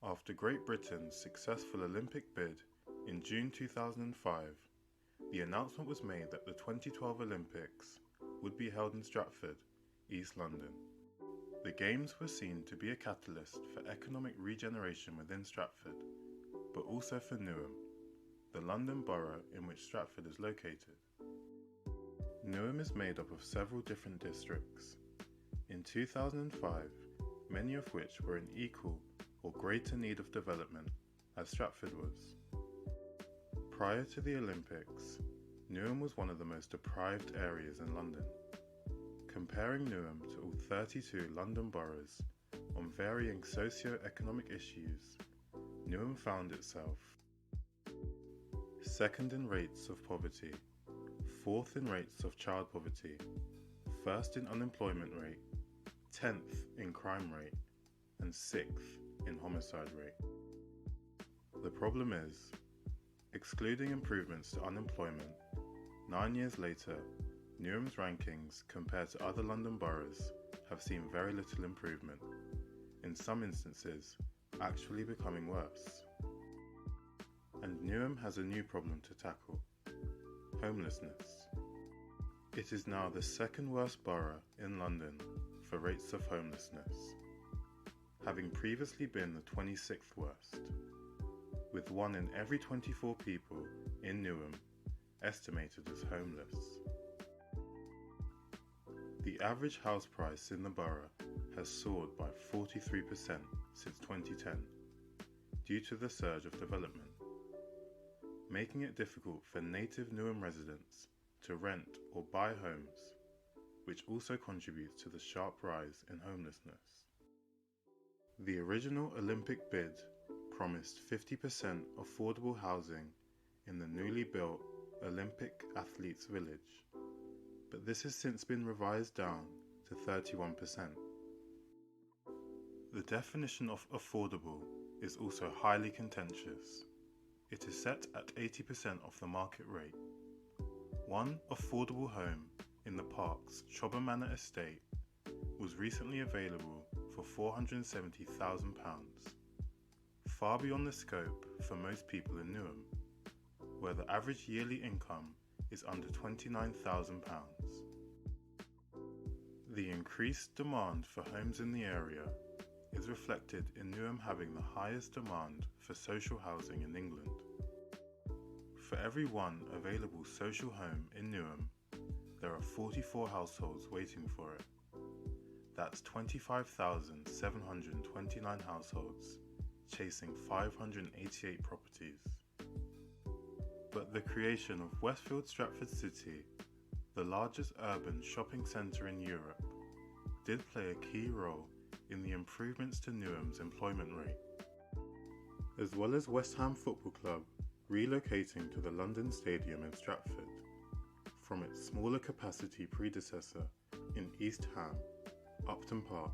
After Great Britain's successful Olympic bid in June 2005, the announcement was made that the 2012 Olympics would be held in Stratford, East London. The Games were seen to be a catalyst for economic regeneration within Stratford, but also for Newham, the London Borough in which Stratford is located. Newham is made up of several different districts. In 2005, many of which were in equal or greater need of development as Stratford was. Prior to the Olympics, Newham was one of the most deprived areas in London. Comparing Newham to all 32 London boroughs on varying socio-economic issues, Newham found itself second in rates of poverty, fourth in rates of child poverty, first in unemployment rate, 10th in crime rate, and 6th in homicide rate. The problem is, excluding improvements to unemployment, 9 years later, Newham's rankings compared to other London boroughs have seen very little improvement, in some instances actually becoming worse. And Newham has a new problem to tackle: homelessness. It is now the second worst borough in London for rates of homelessness, having previously been the 26th worst, with 1 in every 24 people in Newham estimated as homeless. The average house price in the borough has soared by 43% since 2010 due to the surge of development, making it difficult for native Newham residents to rent or buy homes, which also contributes to the sharp rise in homelessness. The original Olympic bid promised 50% affordable housing in the newly built Olympic Athletes Village, but this has since been revised down to 31%. The definition of affordable is also highly contentious. It is set at 80% of the market rate. One affordable home in the park's Chobham Manor estate was recently available for £470,000, far beyond the scope for most people in Newham, where the average yearly income is under £29,000. The increased demand for homes in the area is reflected in Newham having the highest demand for social housing in England. For every one available social home in Newham, there are 44 households waiting for it. That's 25,729 households chasing 588 properties. But the creation of Westfield Stratford City, the largest urban shopping centre in Europe, did play a key role in the improvements to Newham's employment rate. As well as West Ham Football Club relocating to the London Stadium in Stratford from its smaller capacity predecessor in East Ham, Upton Park,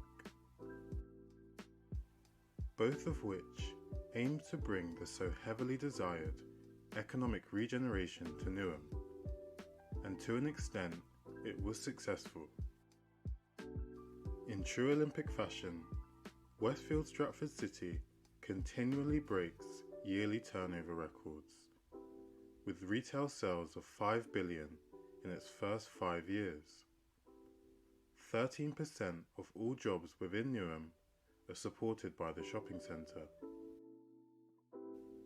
both of which aimed to bring the so heavily desired economic regeneration to Newham, and to an extent it was successful. In true Olympic fashion, Westfield Stratford City continually breaks yearly turnover records, with retail sales of £5 billion in its first 5 years. 13% of all jobs within Newham are supported by the shopping centre.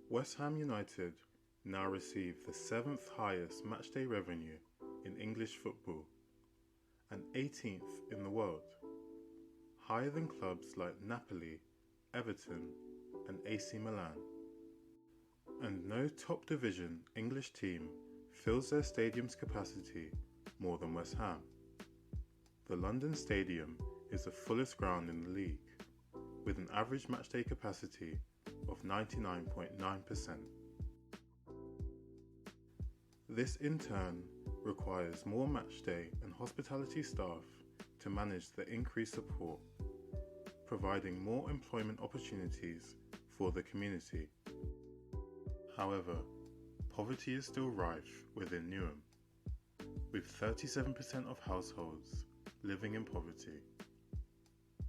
West Ham United now receive the 7th highest matchday revenue in English football and 18th in the world, higher than clubs like Napoli, Everton and AC Milan. And no top division English team fills their stadium's capacity more than West Ham. The London Stadium is the fullest ground in the league, with an average matchday capacity of 99.9%. This in turn requires more matchday and hospitality staff to manage the increased support, providing more employment opportunities for the community. However, poverty is still rife within Newham, with 37% of households living in poverty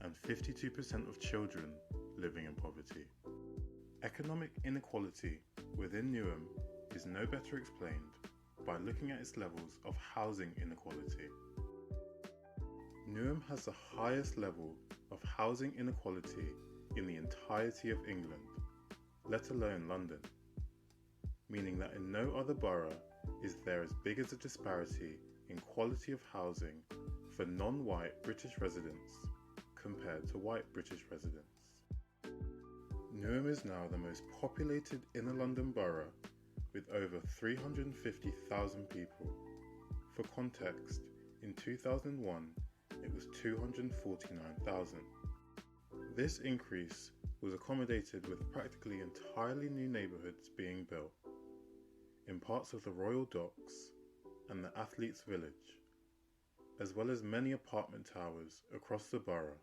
and 52% of children living in poverty. Economic inequality within Newham is no better explained by looking at its levels of housing inequality. Newham has the highest level of housing inequality in the entirety of England, let alone London, meaning that in no other borough is there as big as a disparity in quality of housing for non-white British residents compared to white British residents. Newham is now the most populated inner London borough with over 350,000 people. For context, in 2001 it was 249,000. This increase was accommodated with practically entirely new neighbourhoods being built in parts of the Royal Docks and the Athletes' Village, as well as many apartment towers across the borough.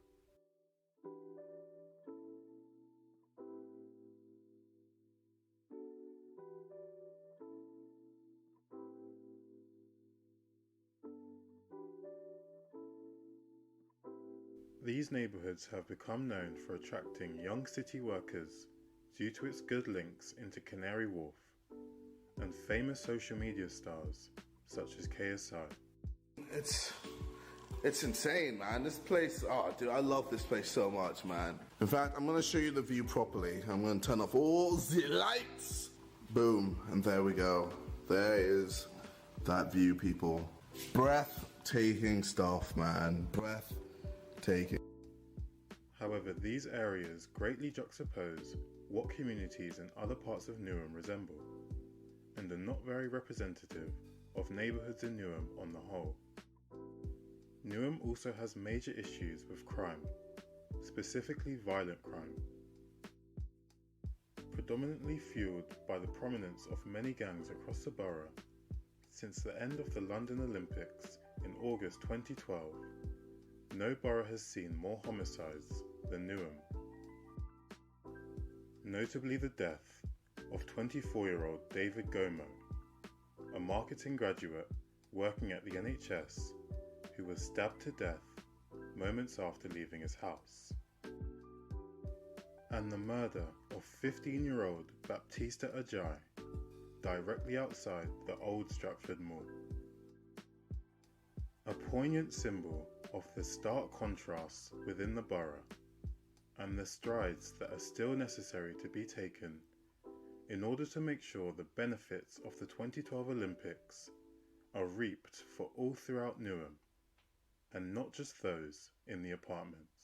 These neighbourhoods have become known for attracting young city workers due to its good links into Canary Wharf and famous social media stars such as KSI. It's insane, man. This place, oh, dude, I love this place so much, man. In fact, I'm gonna show you the view properly. I'm gonna turn off all the lights. Boom, and there we go. There is that view, people. Breathtaking stuff, man. Breathtaking. However, these areas greatly juxtapose what communities in other parts of Newham resemble, and are not very representative of neighbourhoods in Newham on the whole. Newham also has major issues with crime, specifically violent crime, predominantly fueled by the prominence of many gangs across the borough. Since the end of the London Olympics in August 2012, no borough has seen more homicides than Newham. Notably the death of 24-year-old David Gomo, a marketing graduate working at the NHS who was stabbed to death moments after leaving his house. And the murder of 15-year-old Baptista Ajay directly outside the Old Stratford Mall. A poignant symbol of the stark contrasts within the borough and the strides that are still necessary to be taken in order to make sure the benefits of the 2012 Olympics are reaped for all throughout Newham, and not just those in the apartments.